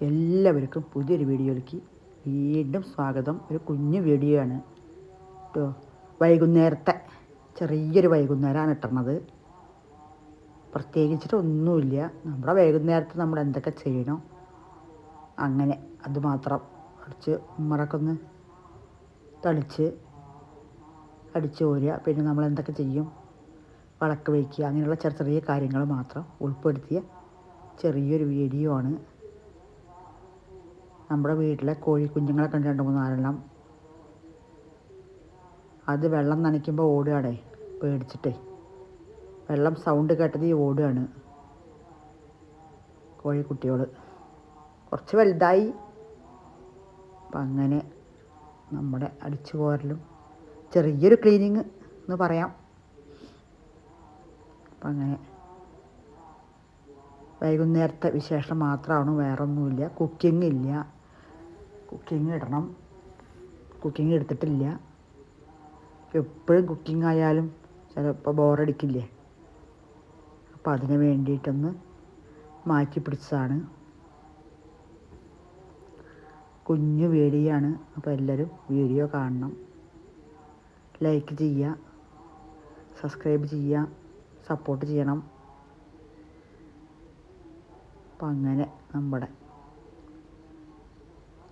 എല്ലാവർക്കും പുതിയൊരു വീഡിയോയിലേക്ക് വീണ്ടും സ്വാഗതം. ഒരു കുഞ്ഞു വീഡിയോ ആണ് കേട്ടോ. വൈകുന്നേരത്തെ ചെറിയൊരു വൈകുന്നേരമാണ് ഇട്ടുന്നത്. പ്രത്യേകിച്ചിട്ട് ഒന്നുമില്ല. നമ്മുടെ വൈകുന്നേരത്ത് നമ്മൾ എന്തൊക്കെ ചെയ്യണം അങ്ങനെ അതുമാത്രം അടിച്ച് ഉമ്മറൊക്കെ ഒന്ന് തളിച്ച് അടിച്ച് പോരുക. പിന്നെ നമ്മൾ എന്തൊക്കെ ചെയ്യും, വിളക്ക് വയ്ക്കുക, അങ്ങനെയുള്ള ചെറിയ ചെറിയ കാര്യങ്ങൾ മാത്രം ഉൾപ്പെടുത്തിയ ചെറിയൊരു വീഡിയോ ആണ്. നമ്മുടെ വീട്ടിലെ കോഴിക്കുഞ്ഞുങ്ങളൊക്കെ ഉണ്ട്, 2-3-4 അത് വെള്ളം നനയ്ക്കുമ്പോൾ ഓടുകയാണേ, പേടിച്ചിട്ടേ. വെള്ളം സൗണ്ട് കേട്ടത് ഓടുകയാണ് കോഴിക്കുട്ടികൾ. കുറച്ച് വലുതായി. അപ്പം അങ്ങനെ നമ്മുടെ അടിച്ചു പോരലും ചെറിയൊരു ക്ലീനിങ് എന്ന് പറയാം. അപ്പം അങ്ങനെ വൈകുന്നേരത്തെ വിശേഷം മാത്രമാണ്, വേറൊന്നുമില്ല. കുക്കിംഗ് ഇല്ല. കുക്കിംഗ് ഇടണം. കുക്കിംഗ് എടുത്തിട്ടില്ല. എപ്പോഴും കുക്കിംഗ് ആയാലും ചിലപ്പോൾ ബോറടിക്കില്ലേ. അപ്പോൾ അതിന് വേണ്ടിയിട്ടൊന്ന് മാറ്റി പിടിച്ചതാണ്. കുഞ്ഞു വീഡിയോ ആണ്. അപ്പോൾ എല്ലാവരും വീഡിയോ കാണണം, ലൈക്ക് ചെയ്യുക, സബ്സ്ക്രൈബ് ചെയ്യുക, സപ്പോർട്ട് ചെയ്യണം. അപ്പം അങ്ങനെ നമ്മുടെ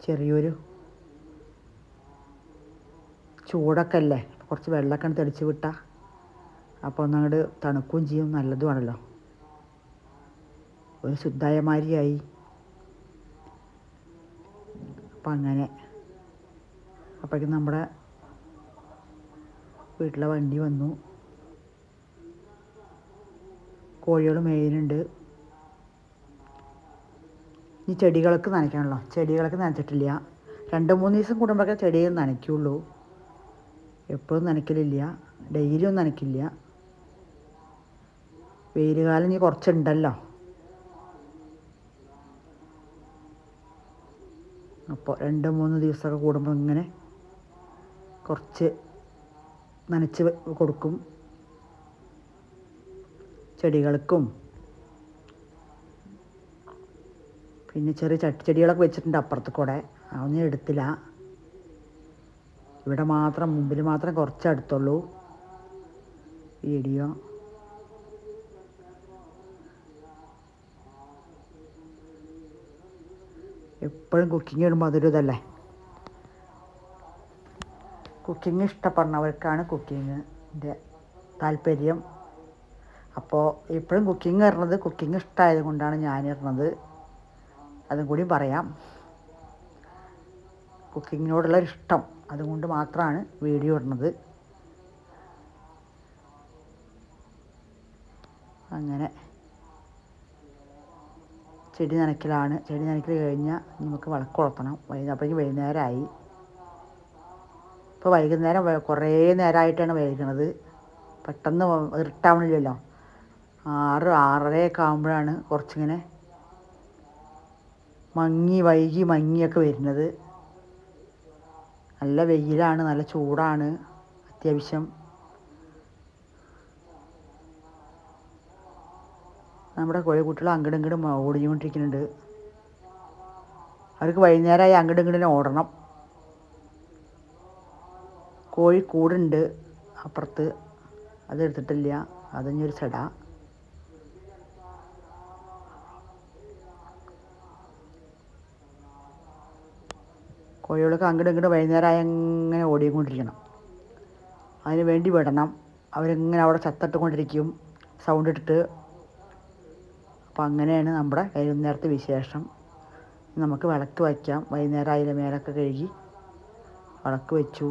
ചെറിയൊരു ചൂടൊക്കെ അല്ലേ, കുറച്ച് വെള്ളമൊക്കെ തെളിച്ച് വിട്ടാൽ അപ്പോൾ ഒന്നങ്ങോട്ട് തണുക്കുകയും ചെയ്യും, നല്ലതുമാണല്ലോ. ഒരു ശുദ്ധായ മാതിരിയായി. അപ്പം അങ്ങനെ അപ്പോഴേക്കും നമ്മുടെ വീട്ടിലെ വണ്ടി വന്നു. കോഴികൾ മേയുന്നുണ്ട്. ഇനി ചെടികൾക്ക് നനയ്ക്കണമല്ലോ. ചെടികളൊക്കെ നനച്ചിട്ടില്ല. 2-3 ദിവസം കൂടുമ്പോഴൊക്കെ ചെടികൾ നനയ്ക്കുള്ളൂ. എപ്പോഴും നനയ്ക്കലില്ല. ഡെയിലി ഒന്നും നനയ്ക്കില്ല. വെയിൽ കാലം ഇനി കുറച്ചുണ്ടല്ലോ. അപ്പോൾ 2-3 ദിവസമൊക്കെ കൂടുമ്പോൾ ഇങ്ങനെ കുറച്ച് നനച്ച് കൊടുക്കും ചെടികൾക്കും. പിന്നെ ചെറിയ ചട്ടിച്ചെടികളൊക്കെ വെച്ചിട്ടുണ്ട് അപ്പുറത്ത് കൂടെ. അതൊന്നും എടുത്തില്ല. ഇവിടെ മാത്രം, മുമ്പിൽ മാത്രം കുറച്ച് എടുത്തുള്ളൂ വീഡിയോ. എപ്പോഴും കുക്കിംഗ് ഇടുമ്പോൾ അതൊരു ഇതല്ലേ. കുക്കിംഗ് ഇഷ്ടപ്പെടുന്നവർക്കാണ് കുക്കിങ്ങിൻ്റെ താല്പര്യം. അപ്പോൾ എപ്പോഴും കുക്കിംഗ് ഇടുന്നത്, കുക്കിംഗ് ഇഷ്ടമായത് കൊണ്ടാണ് ഞാനിടുന്നത്. അതും കൂടി പറയാം. കുക്കിങ്ങിനോടുള്ള ഇഷ്ടം അതുകൊണ്ട് മാത്രമാണ് വീഡിയോ ഇടുന്നത്. അങ്ങനെ ചെടി നനയ്ക്കലാണ്. ചെടി നനയ്ക്കൽ കഴിഞ്ഞാൽ നമുക്ക് വിളക്ക് കൊളുത്തണം. അപ്പോഴേക്കും വൈകുന്നേരമായി. ഇപ്പോൾ വൈകുന്നേരം കുറേ നേരമായിട്ടാണ് വൈകുന്നത്. പെട്ടെന്ന് ഇരുട്ടാവണില്ലല്ലോ. 6-6:30 ആകുമ്പോഴാണ് കുറച്ചിങ്ങനെ മങ്ങിയൊക്കെ വരുന്നത്. നല്ല വെയിലാണ്, നല്ല ചൂടാണ് അത്യാവശ്യം. നമ്മുടെ കോഴിക്കുട്ടികൾ അങ്ങോട്ടും ഇങ്ങോട്ടും ഓടിക്കൊണ്ടിരിക്കുന്നുണ്ട്. അവർക്ക് വൈകുന്നേരമായി അങ്ങോട്ടും ഇങ്ങോട്ടും ഓടണം. കോഴിക്കൂടുണ്ട് അപ്പുറത്ത്, അതെടുത്തിട്ടില്ല. അതിഞ്ഞൊരു ചെട. കോഴികൾക്ക് അങ്ങോട്ടും ഇങ്ങോട്ടും വൈകുന്നേരമായി അങ്ങനെ ഓടിക്കൊണ്ടിരിക്കണം. അതിന് വേണ്ടി വിടണം. അവരിങ്ങനെ അവിടെ ചത്തിട്ടുകൊണ്ടിരിക്കും സൗണ്ട് ഇട്ടിട്ട്. അപ്പോൾ അങ്ങനെയാണ് നമ്മുടെ വൈകുന്നേരത്തെ വിശേഷം. നമുക്ക് വിളക്ക് വയ്ക്കാം. വൈകുന്നേരം അതിലെ മേലൊക്കെ കഴുകി വിളക്ക് വെച്ചു.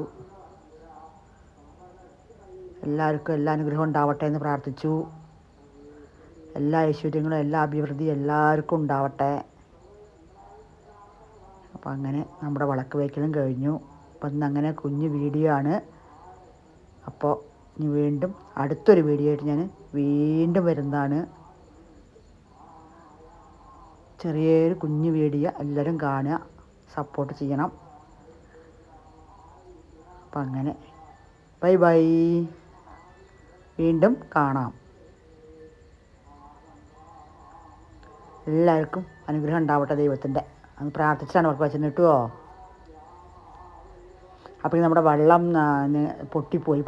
എല്ലാവർക്കും എല്ലാ അനുഗ്രഹവും ഉണ്ടാവട്ടെ എന്ന് പ്രാർത്ഥിച്ചു. എല്ലാ ഐശ്വര്യങ്ങളും എല്ലാ അഭിവൃദ്ധിയും എല്ലാവർക്കും ഉണ്ടാവട്ടെ. അപ്പം അങ്ങനെ നമ്മുടെ വിളക്ക് വയ്ക്കലും കഴിഞ്ഞു. അപ്പം ഇന്നങ്ങനെ കുഞ്ഞു വീഡിയോ ആണ്. അപ്പോൾ ഇനി വീണ്ടും അടുത്തൊരു വീഡിയോ ആയിട്ട് ഞാൻ വീണ്ടും വരുന്നതാണ്. ചെറിയൊരു കുഞ്ഞു വീഡിയോ എല്ലാവരും കാണുക, സപ്പോർട്ട് ചെയ്യണം. അപ്പം അങ്ങനെ ബൈ ബൈ. വീണ്ടും കാണാം. എല്ലാവർക്കും അനുഗ്രഹം ഉണ്ടാവട്ടെ ദൈവത്തിൻ്റെ. അത് പ്രാർത്ഥിച്ചാണ് ഉറക്കം വെച്ചത് കിട്ടുമോ. അപ്പോൾ നമ്മുടെ വെള്ളം പൊട്ടിപ്പോയി.